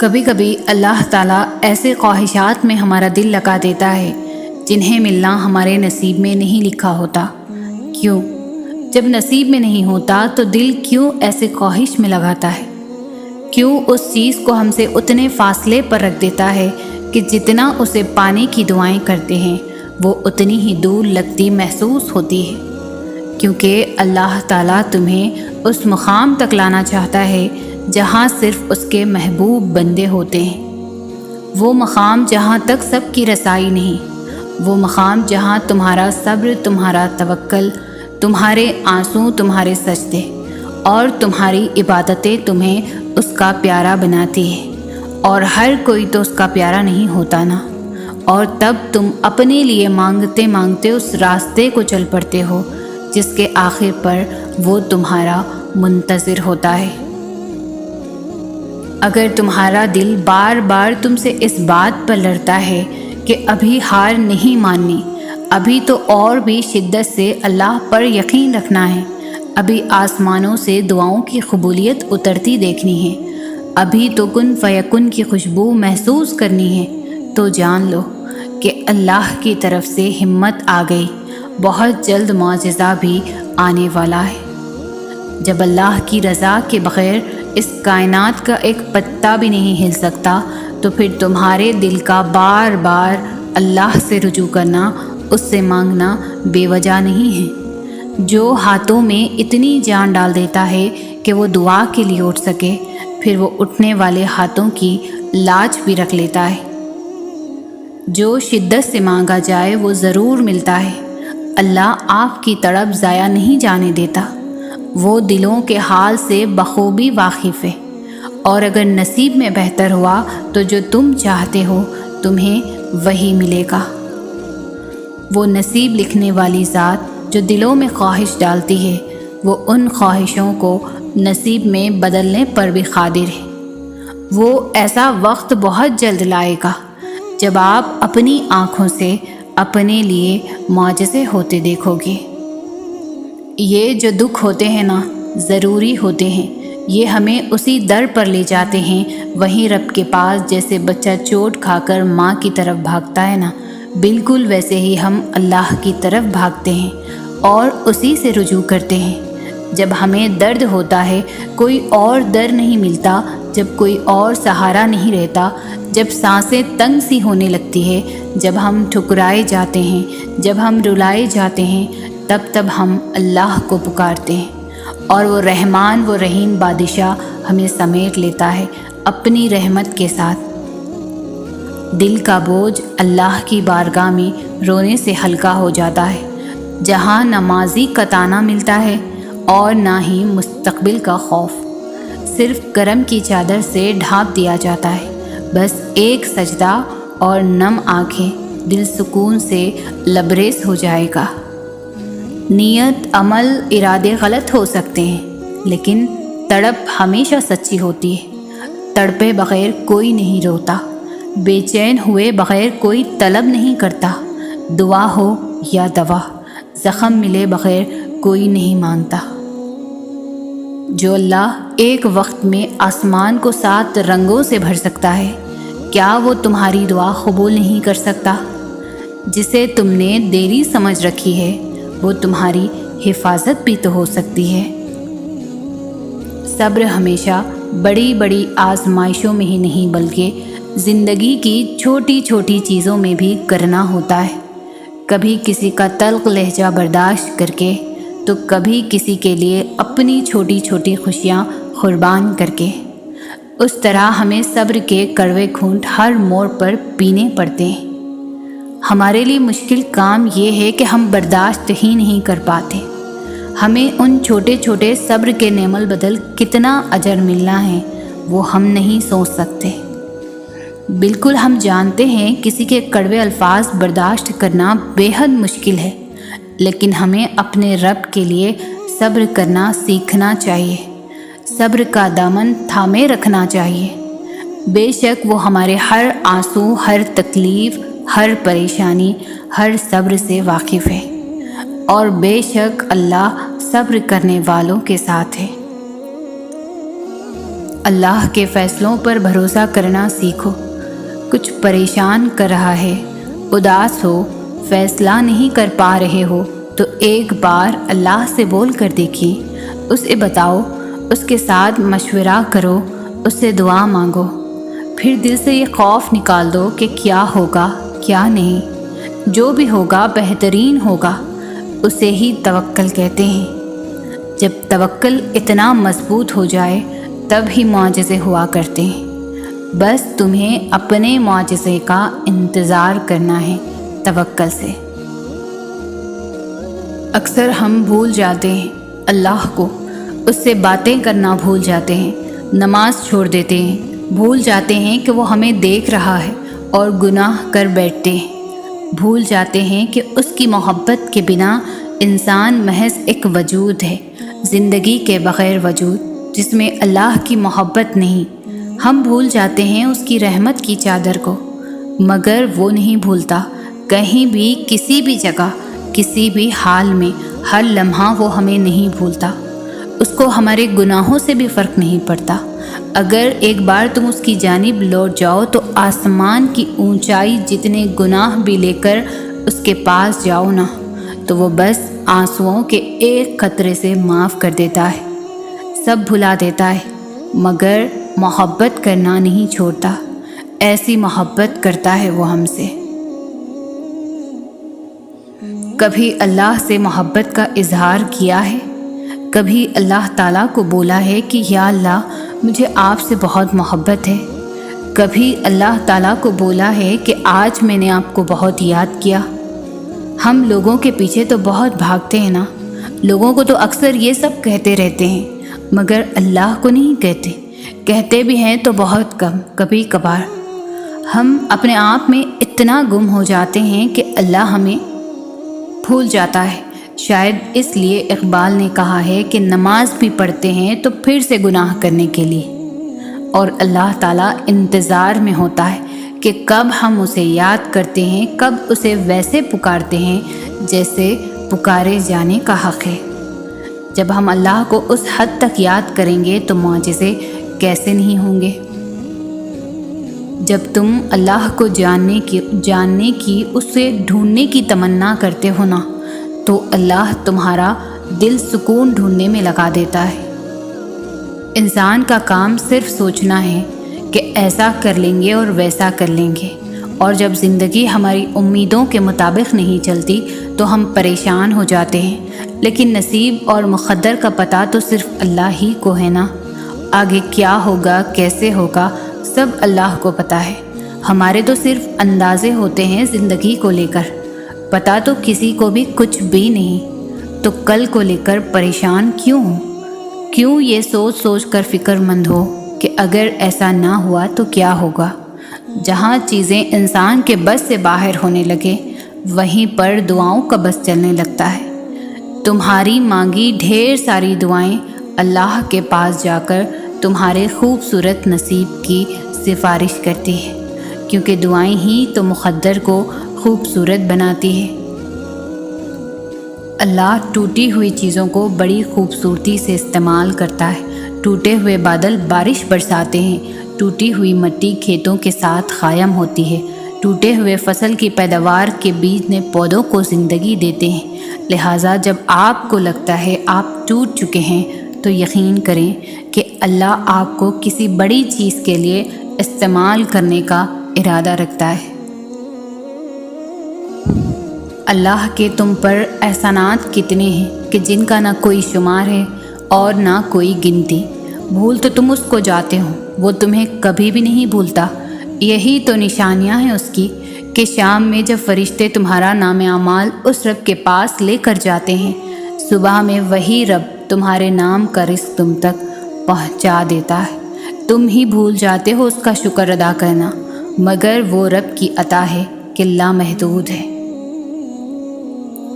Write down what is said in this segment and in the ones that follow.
کبھی کبھی اللہ تعالیٰ ایسے خواہشات میں ہمارا دل لگا دیتا ہے جنہیں ملنا ہمارے نصیب میں نہیں لکھا ہوتا۔ کیوں؟ جب نصیب میں نہیں ہوتا تو دل کیوں ایسے خواہش میں لگاتا ہے؟ کیوں اس چیز کو ہم سے اتنے فاصلے پر رکھ دیتا ہے کہ جتنا اسے پانے کی دعائیں کرتے ہیں وہ اتنی ہی دور لگتی محسوس ہوتی ہے؟ کیونکہ اللہ تعالیٰ تمہیں اس مقام تک لانا چاہتا ہے جہاں صرف اس کے محبوب بندے ہوتے ہیں۔ وہ مقام جہاں تک سب کی رسائی نہیں، وہ مقام جہاں تمہارا صبر، تمہارا توکل، تمہارے آنسو، تمہارے سجدے اور تمہاری عبادتیں تمہیں اس کا پیارا بناتی ہے۔ اور ہر کوئی تو اس کا پیارا نہیں ہوتا نا، اور تب تم اپنے لیے مانگتے مانگتے اس راستے کو چل پڑتے ہو جس کے آخر پر وہ تمہارا منتظر ہوتا ہے۔ اگر تمہارا دل بار بار تم سے اس بات پر لڑتا ہے کہ ابھی ہار نہیں ماننی، ابھی تو اور بھی شدت سے اللہ پر یقین رکھنا ہے، ابھی آسمانوں سے دعاؤں کی قبولیت اترتی دیکھنی ہے، ابھی تو کن فیکن کی خوشبو محسوس کرنی ہے، تو جان لو کہ اللہ کی طرف سے ہمت آ گئی، بہت جلد معجزہ بھی آنے والا ہے۔ جب اللہ کی رضا کے بغیر اس کائنات کا ایک پتا بھی نہیں ہل سکتا تو پھر تمہارے دل کا بار بار اللہ سے رجوع کرنا، اس سے مانگنا بے وجہ نہیں ہے۔ جو ہاتھوں میں اتنی جان ڈال دیتا ہے کہ وہ دعا کے لیے اٹھ سکے، پھر وہ اٹھنے والے ہاتھوں کی لاج بھی رکھ لیتا ہے۔ جو شدت سے مانگا جائے وہ ضرور ملتا ہے۔ اللہ آپ کی تڑپ ضائع نہیں جانے دیتا، وہ دلوں کے حال سے بخوبی واقف ہے، اور اگر نصیب میں بہتر ہوا تو جو تم چاہتے ہو تمہیں وہی ملے گا۔ وہ نصیب لکھنے والی ذات جو دلوں میں خواہش ڈالتی ہے، وہ ان خواہشوں کو نصیب میں بدلنے پر بھی قادر ہے۔ وہ ایسا وقت بہت جلد لائے گا جب آپ اپنی آنکھوں سے اپنے لیے معجزے ہوتے دیکھو گے۔ یہ جو دکھ ہوتے ہیں نا، ضروری ہوتے ہیں، یہ ہمیں اسی در پر لے جاتے ہیں، وہیں رب کے پاس جیسے بچہ چوٹ کھا کر ماں کی طرف بھاگتا ہے نا، بالکل ویسے ہی ہم اللہ کی طرف بھاگتے ہیں اور اسی سے رجوع کرتے ہیں۔ جب ہمیں درد ہوتا ہے، کوئی اور در نہیں ملتا، جب کوئی اور سہارا نہیں رہتا، جب سانسیں تنگ سی ہونے لگتی ہے، جب ہم ٹھکرائے جاتے ہیں، جب ہم رلائے جاتے ہیں، تب ہم اللہ کو پکارتے ہیں، اور وہ رحمان، وہ رحیم بادشاہ ہمیں سمیٹ لیتا ہے اپنی رحمت کے ساتھ۔ دل کا بوجھ اللہ کی بارگاہ میں رونے سے ہلکا ہو جاتا ہے، جہاں نہ ماضی کا طعنہ ملتا ہے اور نہ ہی مستقبل کا خوف، صرف کرم کی چادر سے ڈھانپ دیا جاتا ہے، بس ایک سجدہ اور نم آنکھیں، دل سکون سے لبریز ہو جائے گا۔ نیت، عمل، ارادے غلط ہو سکتے ہیں، لیکن تڑپ ہمیشہ سچی ہوتی ہے۔ تڑپے بغیر کوئی نہیں روتا، بے چین ہوئے بغیر کوئی طلب نہیں کرتا، دعا ہو یا دوا، زخم ملے بغیر کوئی نہیں مانگتا۔ جو اللہ ایک وقت میں آسمان کو 7 رنگوں سے بھر سکتا ہے، کیا وہ تمہاری دعا قبول نہیں کر سکتا؟ جسے تم نے دیری سمجھ رکھی ہے، وہ تمہاری حفاظت بھی تو ہو سکتی ہے۔ صبر ہمیشہ بڑی بڑی آزمائشوں میں ہی نہیں بلکہ زندگی کی چھوٹی چھوٹی چیزوں میں بھی کرنا ہوتا ہے۔ کبھی کسی کا تلخ لہجہ برداشت کر کے، تو کبھی کسی کے لیے اپنی چھوٹی چھوٹی خوشیاں قربان کر کے۔ اس طرح ہمیں صبر کے کڑوے گھونٹ ہر موڑ پر پینے پڑتے ہیں۔ ہمارے لیے مشکل کام یہ ہے کہ ہم برداشت ہی نہیں کر پاتے۔ ہمیں ان چھوٹے چھوٹے صبر کے نعم البدل کتنا اجر ملنا ہے وہ ہم نہیں سوچ سکتے۔ بالکل ہم جانتے ہیں کسی کے کڑوے الفاظ برداشت کرنا بے حد مشکل ہے، لیکن ہمیں اپنے رب کے لیے صبر کرنا سیکھنا چاہیے، صبر کا دامن تھامے رکھنا چاہیے۔ بے شک وہ ہمارے ہر آنسو، ہر تکلیف، ہر پریشانی، ہر صبر سے واقف ہے، اور بے شک اللہ صبر کرنے والوں کے ساتھ ہے۔ اللہ کے فیصلوں پر بھروسہ کرنا سیکھو۔ کچھ پریشان کر رہا ہے، اداس ہو، فیصلہ نہیں کر پا رہے ہو تو ایک بار اللہ سے بول کر دیکھیے، اسے بتاؤ، اس کے ساتھ مشورہ کرو، اس سے دعا مانگو۔ پھر دل سے یہ خوف نکال دو کہ کیا ہوگا کیا نہیں، جو بھی ہوگا بہترین ہوگا، اسے ہی توکل کہتے ہیں۔ جب توکل اتنا مضبوط ہو جائے تب ہی معجزے ہوا کرتے ہیں۔ بس تمہیں اپنے معجزے کا انتظار کرنا ہے توکل سے۔ اکثر ہم بھول جاتے ہیں اللہ کو، اس سے باتیں کرنا بھول جاتے ہیں، نماز چھوڑ دیتے ہیں، بھول جاتے ہیں کہ وہ ہمیں دیکھ رہا ہے اور گناہ کر بیٹھتے ہیں۔ بھول جاتے ہیں کہ اس کی محبت کے بنا انسان محض ایک وجود ہے، زندگی کے بغیر وجود، جس میں اللہ کی محبت نہیں۔ ہم بھول جاتے ہیں اس کی رحمت کی چادر کو، مگر وہ نہیں بھولتا۔ کہیں بھی، کسی بھی جگہ، کسی بھی حال میں، ہر لمحہ وہ ہمیں نہیں بھولتا۔ اس کو ہمارے گناہوں سے بھی فرق نہیں پڑتا۔ اگر ایک بار تم اس کی جانب لوٹ جاؤ تو آسمان کی اونچائی جتنے گناہ بھی لے کر اس کے پاس جاؤ نا، تو وہ بس آنسوؤں کے ایک قطرے سے معاف کر دیتا ہے، سب بھلا دیتا ہے، مگر محبت کرنا نہیں چھوڑتا۔ ایسی محبت کرتا ہے وہ ہم سے۔ کبھی اللہ سے محبت کا اظہار کیا ہے؟ کبھی اللہ تعالیٰ کو بولا ہے کہ یا اللہ مجھے آپ سے بہت محبت ہے؟ کبھی اللہ تعالیٰ کو بولا ہے کہ آج میں نے آپ کو بہت یاد کیا؟ ہم لوگوں کے پیچھے تو بہت بھاگتے ہیں نا، لوگوں کو تو اکثر یہ سب کہتے رہتے ہیں، مگر اللہ کو نہیں کہتے، کہتے بھی ہیں تو بہت کم، کبھی کبھار۔ ہم اپنے آپ میں اتنا گم ہو جاتے ہیں کہ اللہ ہمیں بھول جاتا ہے۔ شاید اس لیے اقبال نے کہا ہے کہ نماز بھی پڑھتے ہیں تو پھر سے گناہ کرنے کے لیے، اور اللہ تعالیٰ انتظار میں ہوتا ہے کہ کب ہم اسے یاد کرتے ہیں، کب اسے ویسے پکارتے ہیں جیسے پکارے جانے کا حق ہے۔ جب ہم اللہ کو اس حد تک یاد کریں گے تو معجزے کیسے نہیں ہوں گے۔ جب تم اللہ کو جاننے کی اسے ڈھونڈنے کی تمنا کرتے ہو نا، تو اللہ تمہارا دل سکون ڈھونڈنے میں لگا دیتا ہے۔ انسان کا کام صرف سوچنا ہے کہ ایسا کر لیں گے اور ویسا کر لیں گے، اور جب زندگی ہماری امیدوں کے مطابق نہیں چلتی تو ہم پریشان ہو جاتے ہیں۔ لیکن نصیب اور مقدر کا پتہ تو صرف اللہ ہی کو ہے نا۔ آگے کیا ہوگا، کیسے ہوگا، سب اللہ کو پتہ ہے۔ ہمارے تو صرف اندازے ہوتے ہیں زندگی کو لے کر، پتہ تو کسی کو بھی کچھ بھی نہیں۔ تو کل کو لے کر پریشان کیوں ہو؟ کیوں یہ سوچ سوچ کر فکر مند ہو کہ اگر ایسا نہ ہوا تو کیا ہوگا؟ جہاں چیزیں انسان کے بس سے باہر ہونے لگے، وہیں پر دعاؤں کا بس چلنے لگتا ہے۔ تمہاری مانگی ڈھیر ساری دعائیں اللہ کے پاس جا کر تمہارے خوبصورت نصیب کی سفارش کرتی ہے، کیونکہ دعائیں ہی تو مقدر کو خوبصورت بناتی ہے۔ اللہ ٹوٹی ہوئی چیزوں کو بڑی خوبصورتی سے استعمال کرتا ہے۔ ٹوٹے ہوئے بادل بارش برساتے ہیں، ٹوٹی ہوئی مٹی کھیتوں کے ساتھ قائم ہوتی ہے، ٹوٹے ہوئے فصل کی پیداوار کے بیج نے پودوں کو زندگی دیتے ہیں۔ لہٰذا جب آپ کو لگتا ہے آپ ٹوٹ چکے ہیں تو یقین کریں کہ اللہ آپ کو کسی بڑی چیز کے لیے استعمال کرنے کا ارادہ رکھتا ہے۔ اللہ کے تم پر احسانات کتنے ہیں کہ جن کا نہ کوئی شمار ہے اور نہ کوئی گنتی۔ بھول تو تم اس کو جاتے ہو، وہ تمہیں کبھی بھی نہیں بھولتا۔ یہی تو نشانیاں ہیں اس کی کہ شام میں جب فرشتے تمہارا نام اعمال اس رب کے پاس لے کر جاتے ہیں، صبح میں وہی رب تمہارے نام کا رزق تم تک پہنچا دیتا ہے۔ تم ہی بھول جاتے ہو اس کا شکر ادا کرنا، مگر وہ رب کی عطا ہے کہ لامحدود ہے۔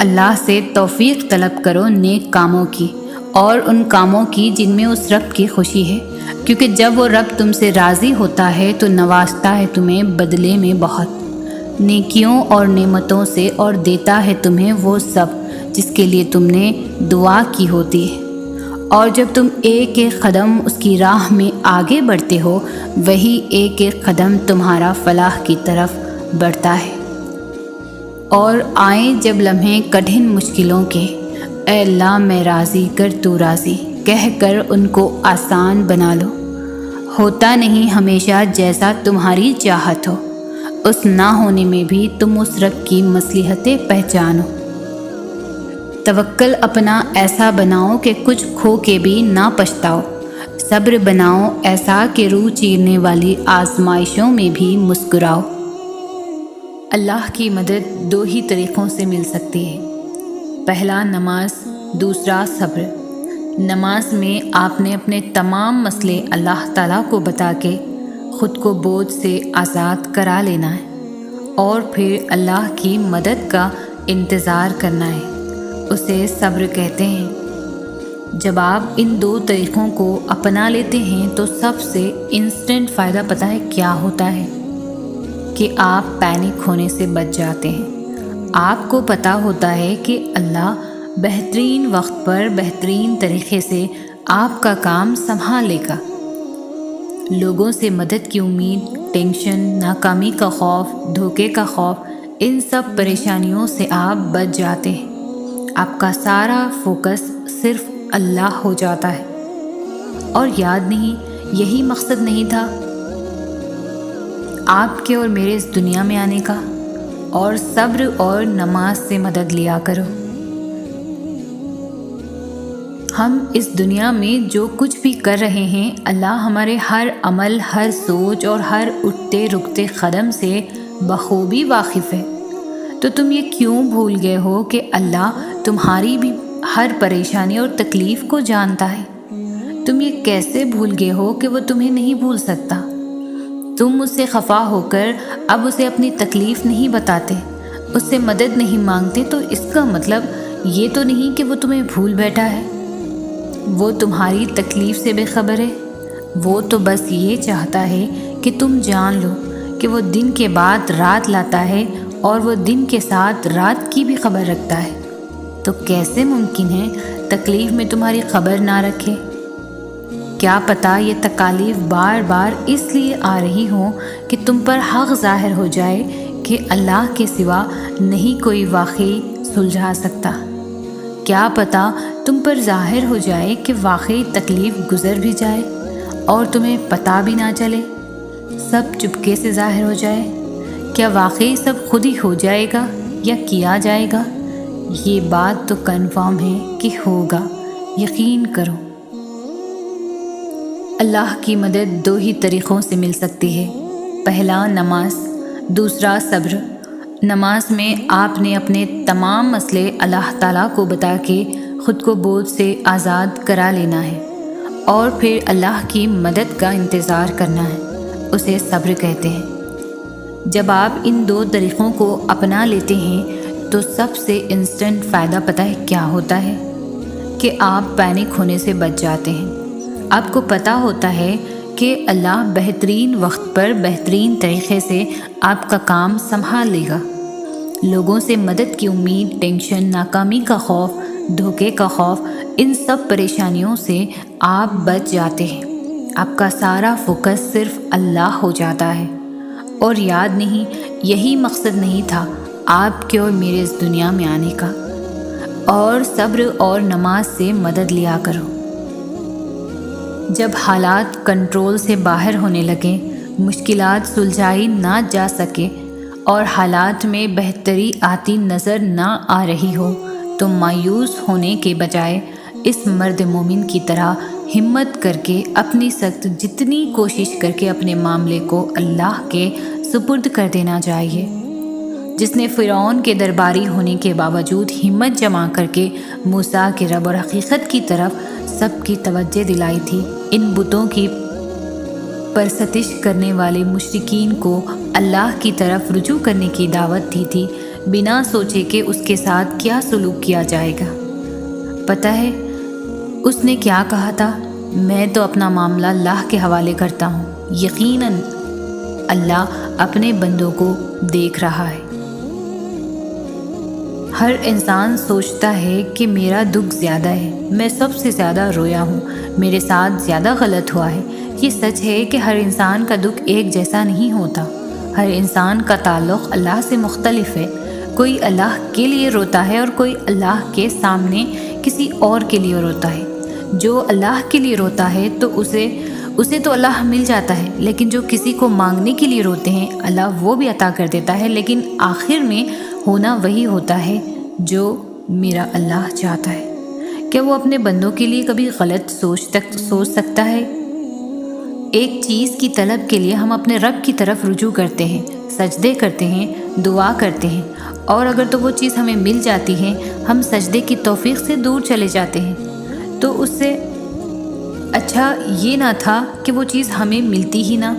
اللہ سے توفیق طلب کرو نیک کاموں کی، اور ان کاموں کی جن میں اس رب کی خوشی ہے، کیونکہ جب وہ رب تم سے راضی ہوتا ہے تو نوازتا ہے تمہیں بدلے میں بہت نیکیوں اور نعمتوں سے، اور دیتا ہے تمہیں وہ سب جس کے لیے تم نے دعا کی ہوتی ہے۔ اور جب تم ایک ایک قدم اس کی راہ میں آگے بڑھتے ہو، وہی ایک ایک قدم تمہارا فلاح کی طرف بڑھتا ہے۔ اور آئیں جب لمحے کٹھن مشکلوں کے، اے اللہ میں راضی کر تو راضی کہہ کر ان کو آسان بنا لو۔ ہوتا نہیں ہمیشہ جیسا تمہاری چاہت ہو، اس نہ ہونے میں بھی تم اس رب کی مصلحتیں پہچانو۔ توکل اپنا ایسا بناؤ کہ کچھ کھو کے بھی نہ پچھتاؤ، صبر بناؤ ایسا کہ روح چیرنے والی آزمائشوں میں بھی مسکراؤ۔ اللہ کی مدد دو ہی طریقوں سے مل سکتی ہے، پہلا نماز، دوسرا صبر۔ نماز میں آپ نے اپنے تمام مسئلے اللہ تعالیٰ کو بتا کے خود کو بوجھ سے آزاد کرا لینا ہے، اور پھر اللہ کی مدد کا انتظار کرنا ہے، اسے صبر کہتے ہیں۔ جب آپ ان دو طریقوں کو اپنا لیتے ہیں تو سب سے انسٹنٹ فائدہ پتہ ہے کیا ہوتا ہے؟ کہ آپ پینک ہونے سے بچ جاتے ہیں۔ آپ کو پتہ ہوتا ہے کہ اللہ بہترین وقت پر بہترین طریقے سے آپ کا کام سنبھال لے گا۔ لوگوں سے مدد کی امید، ٹینشن، ناکامی کا خوف، دھوکے کا خوف، ان سب پریشانیوں سے آپ بچ جاتے ہیں۔ آپ کا سارا فوکس صرف اللہ ہو جاتا ہے۔ اور یاد نہیں، یہی مقصد نہیں تھا آپ کے اور میرے اس دنیا میں آنے کا؟ اور صبر اور نماز سے مدد لیا کرو۔ ہم اس دنیا میں جو کچھ بھی کر رہے ہیں، اللہ ہمارے ہر عمل، ہر سوچ اور ہر اٹھتے رکتے قدم سے بخوبی واقف ہے۔ تو تم یہ کیوں بھول گئے ہو کہ اللہ تمہاری بھی ہر پریشانی اور تکلیف کو جانتا ہے؟ تم یہ کیسے بھول گئے ہو کہ وہ تمہیں نہیں بھول سکتا؟ تم اس سے خفا ہو کر اب اسے اپنی تکلیف نہیں بتاتے، اس سے مدد نہیں مانگتے، تو اس کا مطلب یہ تو نہیں کہ وہ تمہیں بھول بیٹھا ہے۔ وہ تمہاری تکلیف سے بے خبر ہے۔ وہ تو بس یہ چاہتا ہے کہ تم جان لو کہ وہ دن کے بعد رات لاتا ہے، اور وہ دن کے ساتھ رات کی بھی خبر رکھتا ہے۔ تو کیسے ممکن ہے تکلیف میں تمہاری خبر نہ رکھے؟ کیا پتہ یہ تکالیف بار بار اس لیے آ رہی ہوں کہ تم پر حق ظاہر ہو جائے کہ اللہ کے سوا نہیں کوئی واقعی سلجھا سکتا۔ کیا پتہ تم پر ظاہر ہو جائے کہ واقعی تکلیف گزر بھی جائے اور تمہیں پتہ بھی نہ چلے، سب چپکے سے ظاہر ہو جائے۔ کیا واقعی سب خود ہی ہو جائے گا یا کیا جائے گا؟ یہ بات تو کنفرم ہے کہ ہوگا، یقین کرو۔ اللہ کی مدد دو ہی طریقوں سے مل سکتی ہے، پہلا نماز، دوسرا صبر۔ نماز میں آپ نے اپنے تمام مسئلے اللہ تعالیٰ کو بتا کے خود کو بوجھ سے آزاد کرا لینا ہے، اور پھر اللہ کی مدد کا انتظار کرنا ہے، اسے صبر کہتے ہیں۔ جب آپ ان دو طریقوں کو اپنا لیتے ہیں تو سب سے انسٹنٹ فائدہ پتہ ہے کیا ہوتا ہے؟ کہ آپ پینک ہونے سے بچ جاتے ہیں۔ آپ کو پتہ ہوتا ہے کہ اللہ بہترین وقت پر بہترین طریقے سے آپ کا کام سنبھال لے گا۔ لوگوں سے مدد کی امید، ٹینشن، ناکامی کا خوف، دھوکے کا خوف، ان سب پریشانیوں سے آپ بچ جاتے ہیں۔ آپ کا سارا فوکس صرف اللہ ہو جاتا ہے۔ اور یاد نہیں، یہی مقصد نہیں تھا آپ کے اور میرے اس دنیا میں آنے کا؟ اور صبر اور نماز سے مدد لیا کرو۔ جب حالات کنٹرول سے باہر ہونے لگیں، مشکلات سلجھائی نہ جا سکے اور حالات میں بہتری آتی نظر نہ آ رہی ہو، تو مایوس ہونے کے بجائے اس مرد مومن کی طرح ہمت کر کے اپنی سخت جتنی کوشش کر کے اپنے معاملے کو اللہ کے سپرد کر دینا چاہیے۔ جس نے فرعون کے درباری ہونے کے باوجود ہمت جمع کر کے موسیٰ کے رب اور حقیقت کی طرف سب کی توجہ دلائی تھی، ان بتوں کی پرستش کرنے والے مشرکین کو اللہ کی طرف رجوع کرنے کی دعوت دی تھی، بنا سوچے کہ اس کے ساتھ کیا سلوک کیا جائے گا۔ پتہ ہے اس نے کیا کہا تھا؟ میں تو اپنا معاملہ اللہ کے حوالے کرتا ہوں، یقیناً اللہ اپنے بندوں کو دیکھ رہا ہے۔ ہر انسان سوچتا ہے کہ میرا دکھ زیادہ ہے، میں سب سے زیادہ رویا ہوں، میرے ساتھ زیادہ غلط ہوا ہے۔ یہ سچ ہے کہ ہر انسان کا دکھ ایک جیسا نہیں ہوتا۔ ہر انسان کا تعلق اللہ سے مختلف ہے۔ کوئی اللہ کے لیے روتا ہے اور کوئی اللہ کے سامنے کسی اور کے لیے روتا ہے۔ جو اللہ کے لیے روتا ہے تو اسے تو اللہ مل جاتا ہے، لیکن جو کسی کو مانگنے کے لیے روتے ہیں اللہ وہ بھی عطا کر دیتا ہے، لیکن آخر میں ہونا وہی ہوتا ہے جو میرا اللہ چاہتا ہے۔ کیا وہ اپنے بندوں کے لیے کبھی غلط سوچ سکتا ہے؟ ایک چیز کی طلب کے لیے ہم اپنے رب کی طرف رجوع کرتے ہیں، سجدے کرتے ہیں، دعا کرتے ہیں، اور اگر تو وہ چیز ہمیں مل جاتی ہے ہم سجدے کی توفیق سے دور چلے جاتے ہیں۔ تو اس سے اچھا یہ نہ تھا کہ وہ چیز ہمیں ملتی ہی نہ۔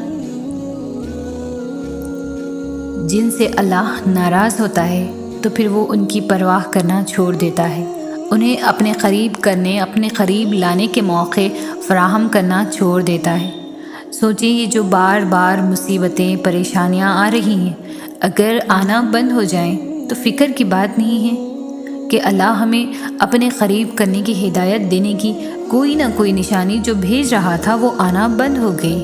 جن سے اللہ ناراض ہوتا ہے تو پھر وہ ان کی پرواہ کرنا چھوڑ دیتا ہے، انہیں اپنے قریب کرنے، اپنے قریب لانے کے موقع فراہم کرنا چھوڑ دیتا ہے۔ سوچیں یہ جو بار بار مصیبتیں، پریشانیاں آ رہی ہیں، اگر آنا بند ہو جائیں تو فکر کی بات نہیں ہے کہ اللہ ہمیں اپنے قریب کرنے کی ہدایت دینے کی کوئی نہ کوئی نشانی جو بھیج رہا تھا وہ آنا بند ہو گئی۔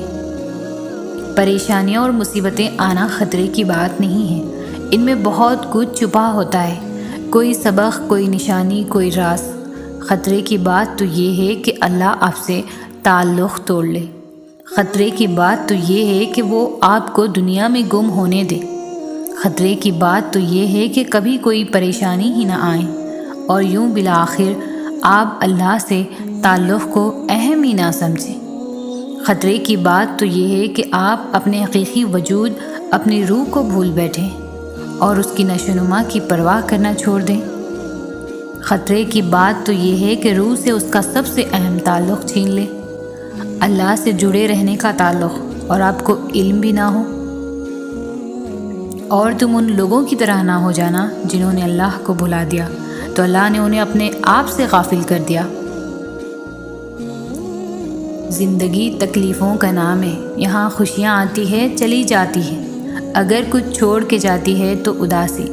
پریشانیاں اور مصیبتیں آنا خطرے کی بات نہیں ہے، ان میں بہت کچھ چھپا ہوتا ہے، کوئی سبق، کوئی نشانی، کوئی راز۔ خطرے کی بات تو یہ ہے کہ اللہ آپ سے تعلق توڑ لے۔ خطرے کی بات تو یہ ہے کہ وہ آپ کو دنیا میں گم ہونے دے۔ خطرے کی بات تو یہ ہے کہ کبھی کوئی پریشانی ہی نہ آئے اور یوں بالآخر آپ اللہ سے تعلق کو اہم ہی نہ سمجھیں۔ خطرے کی بات تو یہ ہے کہ آپ اپنے حقیقی وجود، اپنی روح کو بھول بیٹھیں اور اس کی نشو و نما کی پرواہ کرنا چھوڑ دیں۔ خطرے کی بات تو یہ ہے کہ روح سے اس کا سب سے اہم تعلق چھین لے، اللہ سے جڑے رہنے کا تعلق، اور آپ کو علم بھی نہ ہو، اور تم ان لوگوں کی طرح نہ ہو جانا جنہوں نے اللہ کو بھلا دیا تو اللہ نے انہیں اپنے آپ سے غافل کر دیا۔ زندگی تکلیفوں کا نام ہے، یہاں خوشیاں آتی ہے چلی جاتی ہے، اگر کچھ چھوڑ کے جاتی ہے تو اداسی۔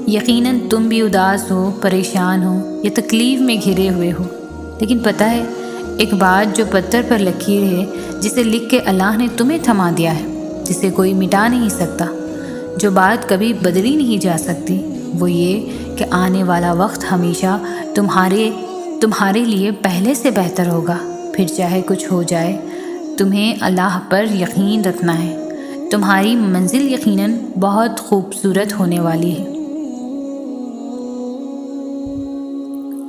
یقیناً تم بھی اداس ہو، پریشان ہو یا تکلیف میں گھرے ہوئے ہو، لیکن پتہ ہے ایک بات جو پتھر پر لکیر ہے، جسے لکھ کے اللہ نے تمہیں تھما دیا ہے، جسے کوئی مٹا نہیں سکتا، جو بات کبھی بدلی نہیں جا سکتی، وہ یہ کہ آنے والا وقت ہمیشہ تمہارے لیے پہلے سے بہتر ہوگا۔ پھر چاہے کچھ ہو جائے، تمہیں اللہ پر یقین رکھنا ہے، تمہاری منزل یقیناً بہت خوبصورت ہونے والی ہے۔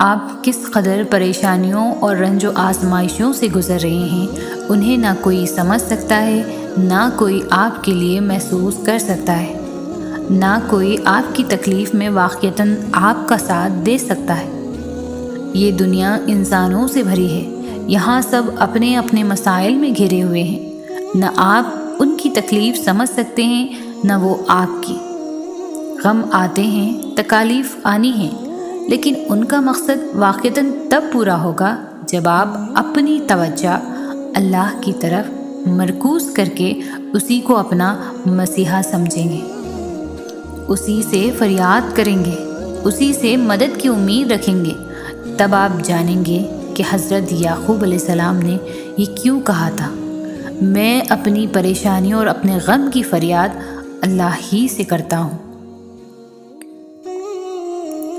آپ کس قدر پریشانیوں اور رنج و آزمائشوں سے گزر رہے ہیں، انہیں نہ کوئی سمجھ سکتا ہے، نہ کوئی آپ کے لیے محسوس کر سکتا ہے، نہ کوئی آپ کی تکلیف میں واقعتاً آپ کا ساتھ دے سکتا ہے۔ یہ دنیا انسانوں سے بھری ہے، یہاں سب اپنے اپنے مسائل میں گھرے ہوئے ہیں، نہ آپ ان کی تکلیف سمجھ سکتے ہیں نہ وہ آپ کی۔ غم آتے ہیں، تکالیف آنی ہیں، لیکن ان کا مقصد واقعتاً تب پورا ہوگا جب آپ اپنی توجہ اللہ کی طرف مرکوز کر کے اسی کو اپنا مسیحا سمجھیں گے، اسی سے فریاد کریں گے، اسی سے مدد کی امید رکھیں گے۔ تب آپ جانیں گے کہ حضرت یعقوب علیہ السلام نے یہ کیوں کہا تھا، میں اپنی پریشانیوں اور اپنے غم کی فریاد اللہ ہی سے کرتا ہوں۔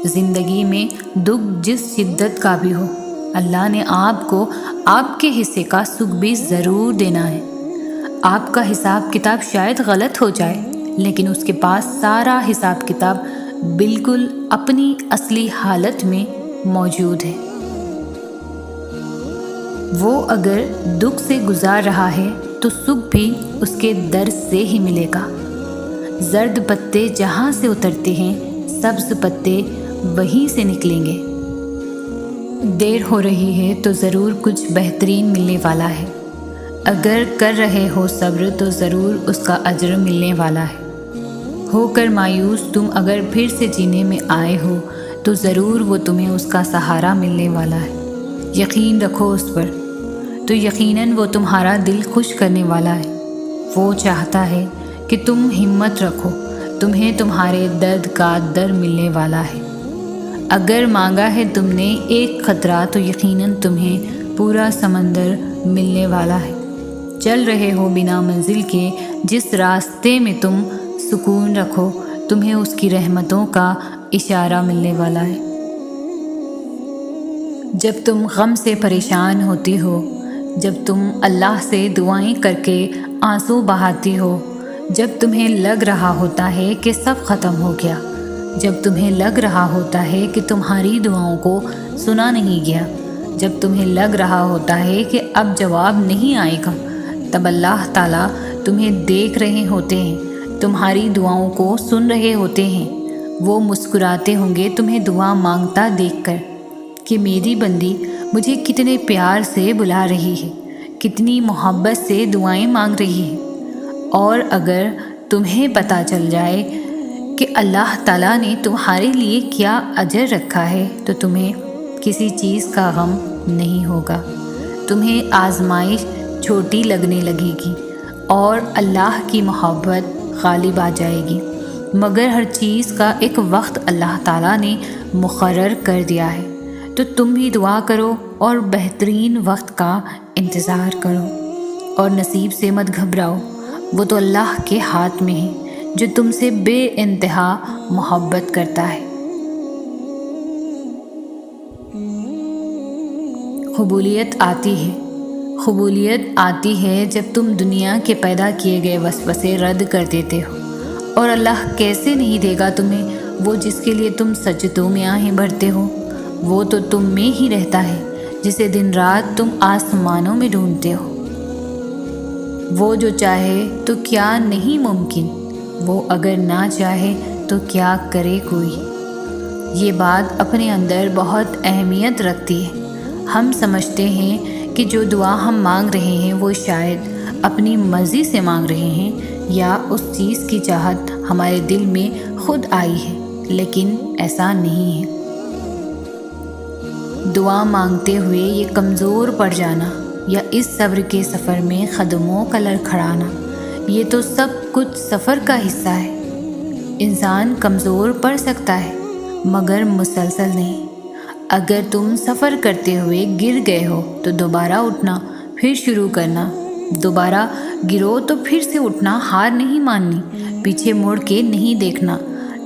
زندگی میں دکھ جس شدت کا بھی ہو، اللہ نے آپ کو آپ کے حصے کا سکھ بھی ضرور دینا ہے۔ آپ کا حساب کتاب شاید غلط ہو جائے، لیکن اس کے پاس سارا حساب کتاب بالکل اپنی اصلی حالت میں موجود ہے۔ وہ اگر دکھ سے گزار رہا ہے تو سکھ بھی اس کے درد سے ہی ملے گا۔ زرد پتے جہاں سے اترتے ہیں، سبز پتے وہیں سے نکلیں گے۔ دیر ہو رہی ہے تو ضرور کچھ بہترین ملنے والا ہے، اگر کر رہے ہو صبر تو ضرور اس کا اجر ملنے والا ہے۔ ہو کر مایوس تم اگر پھر سے جینے میں آئے ہو تو ضرور وہ تمہیں اس کا سہارا ملنے والا ہے۔ یقین رکھو اس پر، تو یقیناً وہ تمہارا دل خوش کرنے والا ہے۔ وہ چاہتا ہے کہ تم ہمت رکھو، تمہیں تمہارے درد کا در ملنے والا ہے۔ اگر مانگا ہے تم نے ایک خطرہ تو یقیناً تمہیں پورا سمندر ملنے والا ہے۔ چل رہے ہو بنا منزل کے، جس راستے میں تم سکون رکھو تمہیں اس کی رحمتوں کا اشارہ ملنے والا ہے۔ جب تم غم سے پریشان ہوتی ہو، جب تم اللہ سے دعائیں کر کے آنسو بہاتی ہو، جب تمہیں لگ رہا ہوتا ہے کہ سب ختم ہو گیا، جب تمہیں لگ رہا ہوتا ہے کہ تمہاری دعاؤں کو سنا نہیں گیا، جب تمہیں لگ رہا ہوتا ہے کہ اب جواب نہیں آئے گا، تب اللہ تعالیٰ تمہیں دیکھ رہے ہوتے ہیں، تمہاری دعاؤں کو سن رہے ہوتے ہیں۔ وہ مسکراتے ہوں گے تمہیں دعا مانگتا دیکھ کر کہ میری بندی مجھے کتنے پیار سے بلا رہی ہے، کتنی محبت سے دعائیں مانگ رہی ہے۔ اور اگر تمہیں پتہ چل جائے کہ اللہ تعالیٰ نے تمہارے لیے کیا اجر رکھا ہے تو تمہیں کسی چیز کا غم نہیں ہوگا، تمہیں آزمائش چھوٹی لگنے لگے گی اور اللہ کی محبت غالب آ جائے گی۔ مگر ہر چیز کا ایک وقت اللہ تعالیٰ نے مقرر کر دیا ہے، تو تم بھی دعا کرو اور بہترین وقت کا انتظار کرو، اور نصیب سے مت گھبراؤ، وہ تو اللہ کے ہاتھ میں ہے جو تم سے بے انتہا محبت کرتا ہے۔ قبولیت آتی ہے جب تم دنیا کے پیدا کیے گئے وسوسے رد کر دیتے ہو، اور اللہ کیسے نہیں دے گا تمہیں وہ جس کے لیے تم سجدوں میں آہیں بھرتے ہو۔ وہ تو تم میں ہی رہتا ہے جسے دن رات تم آسمانوں میں ڈھونڈتے ہو۔ وہ جو چاہے تو کیا نہیں ممکن، وہ اگر نہ چاہے تو کیا کرے کوئی۔ یہ بات اپنے اندر بہت اہمیت رکھتی ہے۔ ہم سمجھتے ہیں کہ جو دعا ہم مانگ رہے ہیں وہ شاید اپنی مرضی سے مانگ رہے ہیں یا اس چیز کی چاہت ہمارے دل میں خود آئی ہے، لیکن ایسا نہیں ہے۔ دعا مانگتے ہوئے یہ کمزور پڑ جانا یا اس صبر کے سفر میں قدموں کا لڑکھڑانا، یہ تو سب کچھ سفر کا حصہ ہے۔ انسان کمزور پڑ سکتا ہے مگر مسلسل نہیں۔ اگر تم سفر کرتے ہوئے گر گئے ہو تو دوبارہ اٹھنا، پھر شروع کرنا، دوبارہ گرو تو پھر سے اٹھنا، ہار نہیں ماننی، پیچھے مڑ کے نہیں دیکھنا،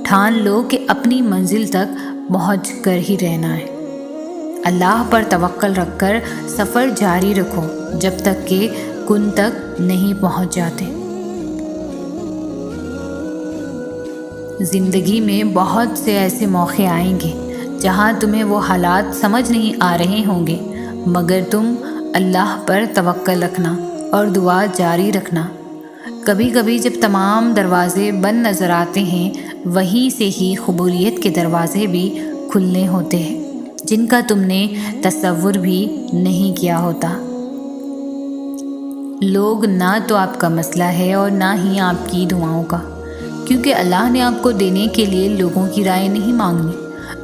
ٹھان لو کہ اپنی منزل تک پہنچ کر ہی رہنا ہے۔ اللہ پر توکل رکھ کر سفر جاری رکھو جب تک کہ کن تک نہیں پہنچ جاتے۔ زندگی میں بہت سے ایسے موقع آئیں گے جہاں تمہیں وہ حالات سمجھ نہیں آ رہے ہوں گے، مگر تم اللہ پر توکل رکھنا اور دعا جاری رکھنا۔ کبھی کبھی جب تمام دروازے بند نظر آتے ہیں، وہیں سے ہی قبولیت کے دروازے بھی کھلنے ہوتے ہیں جن کا تم نے تصور بھی نہیں کیا ہوتا۔ لوگ نہ تو آپ کا مسئلہ ہے اور نہ ہی آپ کی دعاؤں کا، کیونکہ اللہ نے آپ کو دینے کے لیے لوگوں کی رائے نہیں مانگنی۔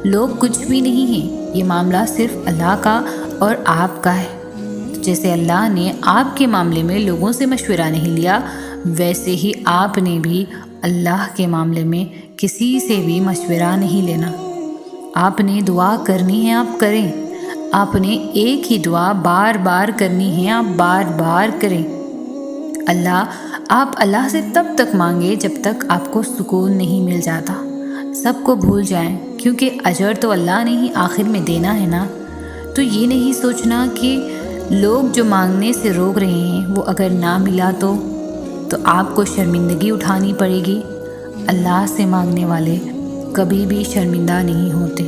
لوگ کچھ بھی نہیں ہیں، یہ معاملہ صرف اللہ کا اور آپ کا ہے۔ جیسے اللہ نے آپ کے معاملے میں لوگوں سے مشورہ نہیں لیا، ویسے ہی آپ نے بھی اللہ کے معاملے میں کسی سے بھی مشورہ نہیں لینا۔ آپ نے دعا کرنی ہے، آپ کریں۔ آپ نے ایک ہی دعا بار بار کرنی ہے، آپ بار بار کریں۔ آپ اللہ سے تب تک مانگے جب تک آپ کو سکون نہیں مل جاتا۔ سب کو بھول جائیں، کیونکہ اجر تو اللہ نے ہی آخر میں دینا ہے نا۔ تو یہ نہیں سوچنا کہ لوگ جو مانگنے سے روک رہے ہیں وہ اگر نہ ملا تو آپ کو شرمندگی اٹھانی پڑے گی۔ اللہ سے مانگنے والے کبھی بھی شرمندہ نہیں ہوتے،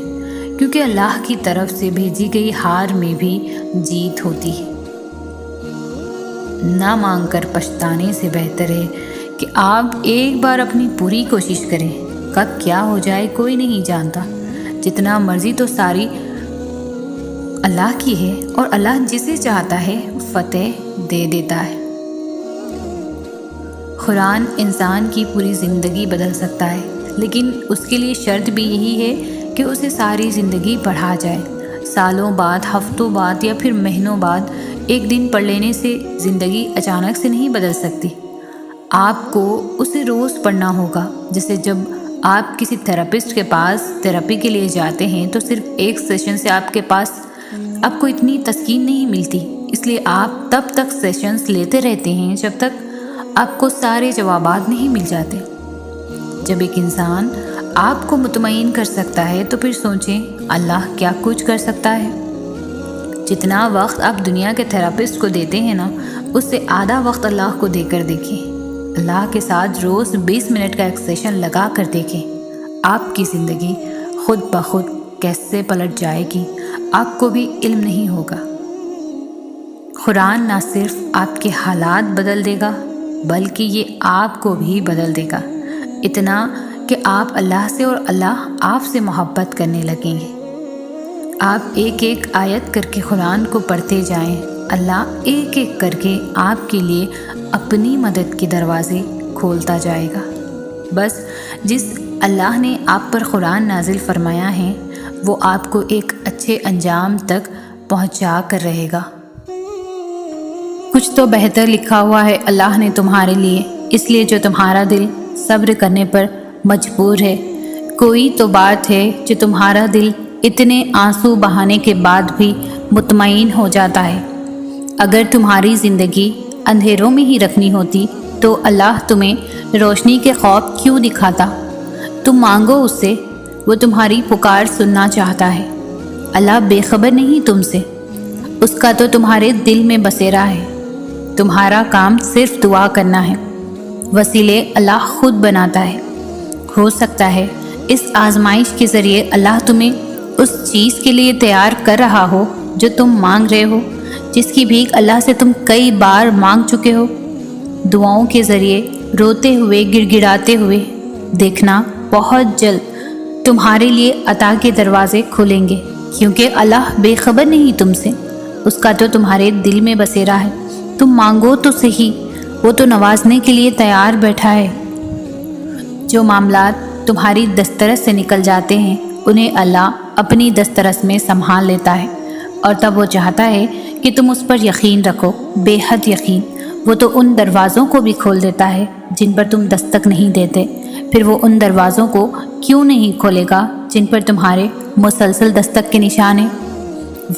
کیونکہ اللہ کی طرف سے بھیجی گئی ہار میں بھی جیت ہوتی ہے۔ نہ مانگ کر پچھتانے سے بہتر ہے کہ آپ ایک بار اپنی پوری کوشش کریں۔ کب کیا ہو جائے کوئی نہیں جانتا۔ جتنا مرضی تو ساری اللہ کی ہے، اور اللہ جسے چاہتا ہے فتح دے دیتا ہے۔ قرآن انسان کی پوری زندگی بدل سکتا ہے، لیکن اس کے لیے شرط بھی یہی ہے کہ اسے ساری زندگی پڑھا جائے۔ سالوں بعد، ہفتوں بعد یا پھر مہینوں بعد ایک دن پڑھ لینے سے زندگی اچانک سے نہیں بدل سکتی۔ آپ کو اسے روز پڑھنا ہوگا، جیسے جب آپ کسی تھراپسٹ کے پاس تھراپی کے لیے جاتے ہیں تو صرف ایک سیشن سے آپ کو اتنی تسکین نہیں ملتی، اس لیے آپ تب تک سیشنز لیتے رہتے ہیں جب تک آپ کو سارے جوابات نہیں مل جاتے۔ جب ایک انسان آپ کو مطمئن کر سکتا ہے تو پھر سوچیں اللہ کیا کچھ کر سکتا ہے۔ جتنا وقت آپ دنیا کے تھراپسٹ کو دیتے ہیں نا، اس سے آدھا وقت اللہ کو دے کر دیکھیں۔ اللہ کے ساتھ روز 20 منٹ کا ایک سیشن لگا کر دیکھیں، آپ کی زندگی خود بخود کیسے پلٹ جائے گی، آپ کو بھی علم نہیں ہوگا۔ قرآن نہ صرف آپ کے حالات بدل دے گا بلکہ یہ آپ کو بھی بدل دے گا، اتنا کہ آپ اللہ سے اور اللہ آپ سے محبت کرنے لگیں گے۔ آپ ایک ایک آیت کر کے قرآن کو پڑھتے جائیں، اللہ ایک ایک کر کے آپ کے لیے اپنی مدد کے دروازے کھولتا جائے گا۔ بس جس اللہ نے آپ پر قرآن نازل فرمایا ہے وہ آپ کو ایک اچھے انجام تک پہنچا کر رہے گا۔ کچھ تو بہتر لکھا ہوا ہے اللہ نے تمہارے لیے، اس لیے جو تمہارا دل صبر کرنے پر مجبور ہے۔ کوئی تو بات ہے جو تمہارا دل اتنے آنسو بہانے کے بعد بھی مطمئن ہو جاتا ہے۔ اگر تمہاری زندگی اندھیروں میں ہی رکھنی ہوتی تو اللہ تمہیں روشنی کے خواب کیوں دکھاتا؟ تم مانگو اس سے، وہ تمہاری پکار سننا چاہتا ہے۔ اللہ بے خبر نہیں تم سے، اس کا تو تمہارے دل میں بسیرا ہے۔ تمہارا کام صرف دعا کرنا ہے، وسیلے اللہ خود بناتا ہے۔ ہو سکتا ہے اس آزمائش کے ذریعے اللہ تمہیں اس چیز کے لیے تیار کر رہا ہو جو تم مانگ رہے ہو، جس کی بھیک اللہ سے تم کئی بار مانگ چکے ہو۔ دعاؤں کے ذریعے روتے ہوئے گڑ گڑاتے ہوئے دیکھنا بہت جلد تمہارے لیے عطا کے دروازے کھلیں گے، کیونکہ اللہ بے خبر نہیں تم سے، اس کا تو تمہارے دل میں بسیرا ہے۔ تم مانگو تو صحیح، وہ تو نوازنے کے لیے تیار بیٹھا ہے۔ جو معاملات تمہاری دسترس سے نکل جاتے ہیں انہیں اللہ اپنی دسترس میں سنبھال لیتا ہے، اور تب وہ چاہتا ہے کہ تم اس پر یقین رکھو، بے حد یقین۔ وہ تو ان دروازوں کو بھی کھول دیتا ہے جن پر تم دستک نہیں دیتے، پھر وہ ان دروازوں کو کیوں نہیں کھولے گا جن پر تمہارے مسلسل دستک کے نشان ہیں۔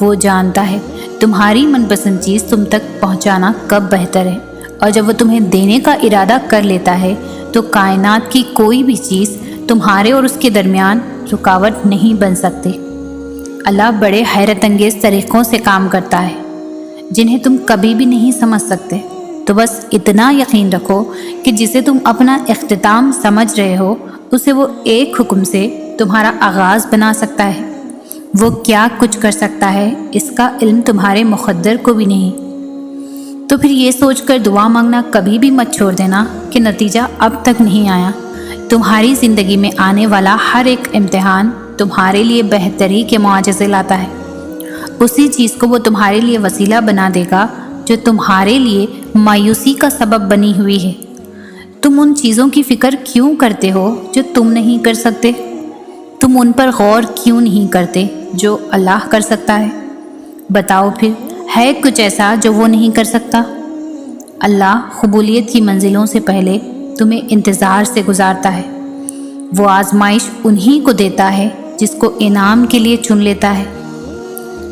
وہ جانتا ہے تمہاری من پسند چیز تم تک پہنچانا کب بہتر ہے، اور جب وہ تمہیں دینے کا ارادہ کر لیتا ہے تو کائنات کی کوئی بھی چیز تمہارے اور اس کے درمیان رکاوٹ نہیں بن سکتی۔ اللہ بڑے حیرت انگیز طریقوں سے کام کرتا ہے جنہیں تم کبھی بھی نہیں سمجھ سکتے۔ تو بس اتنا یقین رکھو کہ جسے تم اپنا اختتام سمجھ رہے ہو اسے وہ ایک حکم سے تمہارا آغاز بنا سکتا ہے۔ وہ کیا کچھ کر سکتا ہے اس کا علم تمہارے مقدر کو بھی نہیں۔ تو پھر یہ سوچ کر دعا مانگنا کبھی بھی مت چھوڑ دینا کہ نتیجہ اب تک نہیں آیا۔ تمہاری زندگی میں آنے والا ہر ایک امتحان تمہارے لیے بہتری کے معجزے لاتا ہے۔ اسی چیز کو وہ تمہارے لیے وسیلہ بنا دے گا جو تمہارے لیے مایوسی کا سبب بنی ہوئی ہے۔ تم ان چیزوں کی فکر کیوں کرتے ہو جو تم نہیں کر سکتے؟ تم ان پر غور کیوں نہیں کرتے جو اللہ کر سکتا ہے؟ بتاؤ پھر، ہے کچھ ایسا جو وہ نہیں کر سکتا؟ اللہ قبولیت کی منزلوں سے پہلے تمہیں انتظار سے گزارتا ہے۔ وہ آزمائش انہی کو دیتا ہے جس کو انعام کے لیے چن لیتا ہے۔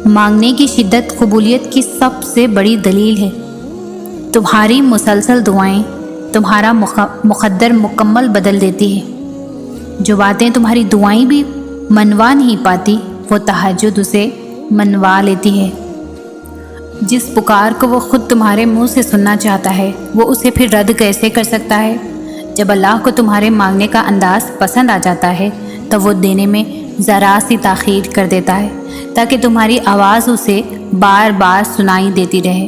مانگنے کی شدت قبولیت کی سب سے بڑی دلیل ہے۔ تمہاری مسلسل دعائیں تمہارا مقدر مکمل بدل دیتی ہے۔ جو باتیں تمہاری دعائیں بھی منوا نہیں پاتی وہ تہجد اسے منوا لیتی ہے۔ جس پکار کو وہ خود تمہارے منہ سے سننا چاہتا ہے وہ اسے پھر رد کیسے کر سکتا ہے؟ جب اللہ کو تمہارے مانگنے کا انداز پسند آ جاتا ہے تو وہ دینے میں ذرا سی تاخیر کر دیتا ہے تاکہ تمہاری آواز اسے بار بار سنائی دیتی رہے۔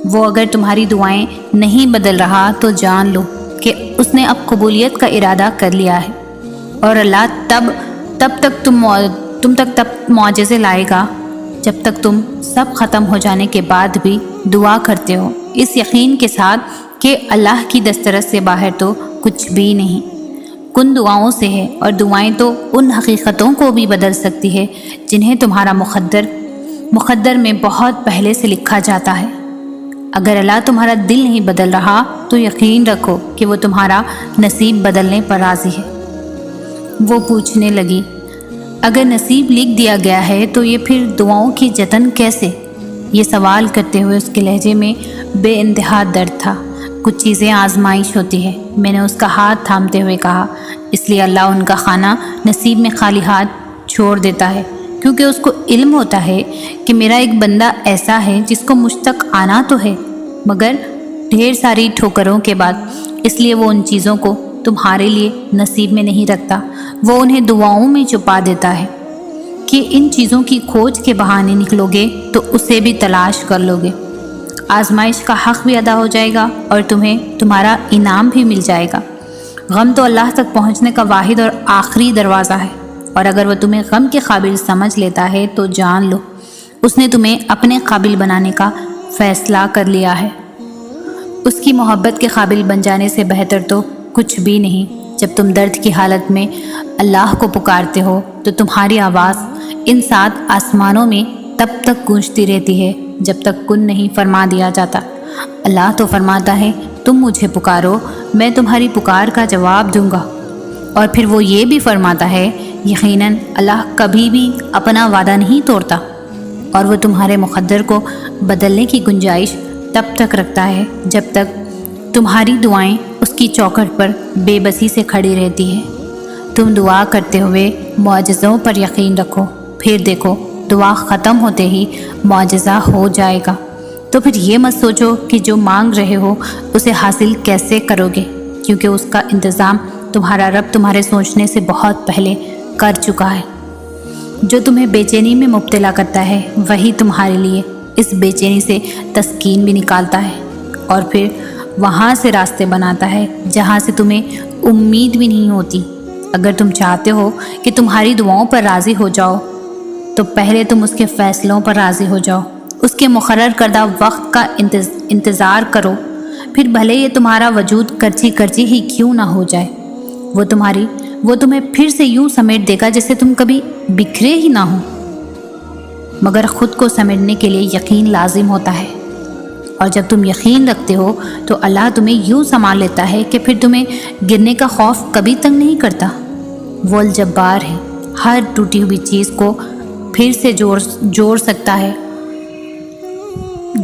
وہ اگر تمہاری دعائیں نہیں بدل رہا تو جان لو کہ اس نے اب قبولیت کا ارادہ کر لیا ہے، اور اللہ تب تک تم تک معجزے لائے گا جب تک تم سب ختم ہو جانے کے بعد بھی دعا کرتے ہو، اس یقین کے ساتھ کہ اللہ کی دسترس سے باہر تو کچھ بھی نہیں۔ کن دعاؤں سے ہے، اور دعائیں تو ان حقیقتوں کو بھی بدل سکتی ہے جنہیں تمہارا مقدر میں بہت پہلے سے لکھا جاتا ہے۔ اگر اللہ تمہارا دل نہیں بدل رہا تو یقین رکھو کہ وہ تمہارا نصیب بدلنے پر راضی ہے۔ وہ پوچھنے لگی، اگر نصیب لکھ دیا گیا ہے تو یہ پھر دعاؤں کی جتن کیسے؟ یہ سوال کرتے ہوئے اس کے لہجے میں بے انتہا درد تھا۔ کچھ چیزیں آزمائش ہوتی ہے، میں نے اس کا ہاتھ تھامتے ہوئے کہا، اس لیے اللہ ان کا خانہ نصیب میں خالی ہاتھ چھوڑ دیتا ہے، کیونکہ اس کو علم ہوتا ہے کہ میرا ایک بندہ ایسا ہے جس کو مجھ تک آنا تو ہے مگر ڈھیر ساری ٹھوکروں کے بعد، اس لیے وہ ان چیزوں کو تمہارے لیے نصیب میں نہیں رکھتا، وہ انہیں دعاؤں میں چھپا دیتا ہے کہ ان چیزوں کی کھوج کے بہانے نکلو گے تو اسے بھی تلاش کر لو گے، آزمائش کا حق بھی ادا ہو جائے گا اور تمہیں تمہارا انعام بھی مل جائے گا۔ غم تو اللہ تک پہنچنے کا واحد اور آخری دروازہ ہے، اور اگر وہ تمہیں غم کے قابل سمجھ لیتا ہے تو جان لو اس نے تمہیں اپنے قابل بنانے کا فیصلہ کر لیا ہے۔ اس کی محبت کے قابل بن جانے سے بہتر تو کچھ بھی نہیں۔ جب تم درد کی حالت میں اللہ کو پکارتے ہو تو تمہاری آواز ان 7 آسمانوں میں تب تک گونجتی رہتی ہے جب تک کن نہیں فرما دیا جاتا۔ اللہ تو فرماتا ہے تم مجھے پکارو، میں تمہاری پکار کا جواب دوں گا، اور پھر وہ یہ بھی فرماتا ہے یقیناً اللہ کبھی بھی اپنا وعدہ نہیں توڑتا، اور وہ تمہارے مقدر کو بدلنے کی گنجائش تب تک رکھتا ہے جب تک تمہاری دعائیں اس کی چوکھٹ پر بے بسی سے کھڑی رہتی ہیں۔ تم دعا کرتے ہوئے معجزوں پر یقین رکھو، پھر دیکھو دعا ختم ہوتے ہی معجزہ ہو جائے گا۔ تو پھر یہ مت سوچو کہ جو مانگ رہے ہو اسے حاصل کیسے کرو گے، کیونکہ اس کا انتظام تمہارا رب تمہارے سوچنے سے بہت پہلے کر چکا ہے۔ جو تمہیں بے چینی میں مبتلا کرتا ہے وہی تمہارے لیے اس بے چینی سے تسکین بھی نکالتا ہے، اور پھر وہاں سے راستے بناتا ہے جہاں سے تمہیں امید بھی نہیں ہوتی۔ اگر تم چاہتے ہو کہ تمہاری دعاؤں پر راضی ہو جاؤ تو پہلے تم اس کے فیصلوں پر راضی ہو جاؤ، اس کے مقرر کردہ وقت کا انتظار کرو، پھر بھلے یہ تمہارا وجود کرچی کرچی ہی کیوں نہ ہو جائے، وہ تمہیں پھر سے یوں سمیٹ دے گا جیسے تم کبھی بکھرے ہی نہ ہو۔ مگر خود کو سمیٹنے کے لیے یقین لازم ہوتا ہے، اور جب تم یقین رکھتے ہو تو اللہ تمہیں یوں سنبھال لیتا ہے کہ پھر تمہیں گرنے کا خوف کبھی تنگ نہیں کرتا۔ وہ الجبار ہے، ہر ٹوٹی ہوئی چیز کو پھر سے جوڑ سکتا ہے،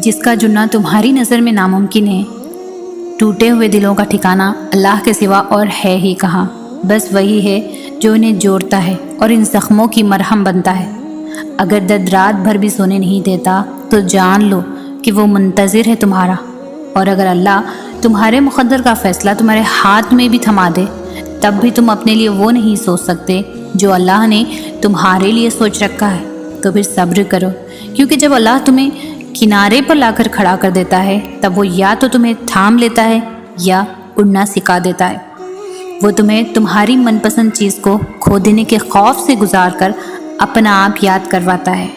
جس کا جڑنا تمہاری نظر میں ناممکن ہے۔ ٹوٹے ہوئے دلوں کا ٹھکانہ اللہ کے سوا اور ہے ہی کہاں، بس وہی ہے جو انہیں جوڑتا ہے اور ان زخموں کی مرہم بنتا ہے۔ اگر درد رات بھر بھی سونے نہیں دیتا تو جان لو کہ وہ منتظر ہے تمہارا، اور اگر اللہ تمہارے مقدر کا فیصلہ تمہارے ہاتھ میں بھی تھما دے تب بھی تم اپنے لیے وہ نہیں سوچ سکتے جو اللہ نے تمہارے لیے سوچ رکھا ہے۔ تو پھر صبر کرو، کیونکہ جب اللہ تمہیں کنارے پر لا کر کھڑا کر دیتا ہے تب وہ یا تو تمہیں تھام لیتا ہے یا اڑنا سکھا دیتا ہے۔ وہ تمہیں تمہاری من پسند چیز کو کھو دینے کے خوف سے گزار کر اپنا آپ یاد کرواتا ہے۔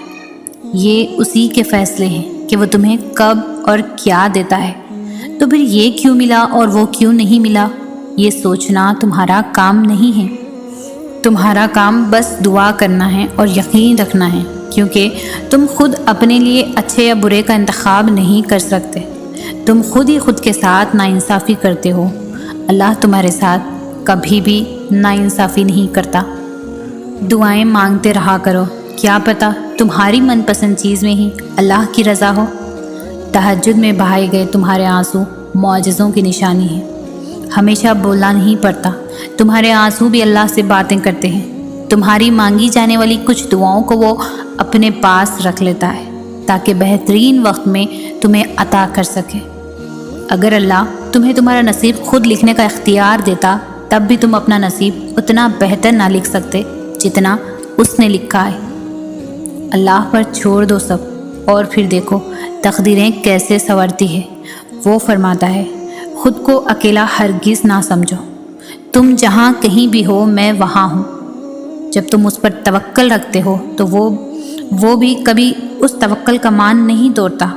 یہ اسی کے فیصلے ہیں کہ وہ تمہیں کب اور کیا دیتا ہے، تو پھر یہ کیوں ملا اور وہ کیوں نہیں ملا یہ سوچنا تمہارا کام نہیں ہے۔ تمہارا کام بس دعا کرنا ہے اور یقین رکھنا ہے، کیونکہ تم خود اپنے لیے اچھے یا برے کا انتخاب نہیں کر سکتے، تم خود ہی خود کے ساتھ ناانصافی کرتے ہو۔ اللہ تمہارے ساتھ کبھی بھی ناانصافی نہیں کرتا۔ دعائیں مانگتے رہا کرو، کیا پتہ تمہاری من پسند چیز میں ہی اللہ کی رضا ہو۔ تہجد میں بہائے گئے تمہارے آنسو معجزوں کی نشانی ہے۔ ہمیشہ بولنا نہیں پڑتا، تمہارے آنسو بھی اللہ سے باتیں کرتے ہیں۔ تمہاری مانگی جانے والی کچھ دعاؤں کو وہ اپنے پاس رکھ لیتا ہے تاکہ بہترین وقت میں تمہیں عطا کر سکے۔ اگر اللہ تمہیں تمہارا نصیب خود لکھنے کا اختیار دیتا تب بھی تم اپنا نصیب اتنا بہتر نہ لکھ سکتے جتنا اس نے لکھا ہے۔ اللہ پر چھوڑ دو سب اور پھر دیکھو تقدیریں کیسے سنورتی ہے۔ وہ فرماتا ہے خود کو اکیلا ہرگز نہ سمجھو، تم جہاں کہیں بھی ہو میں وہاں ہوں۔ جب تم اس پر توکل رکھتے ہو تو وہ بھی کبھی اس توکل کا مان نہیں توڑتا۔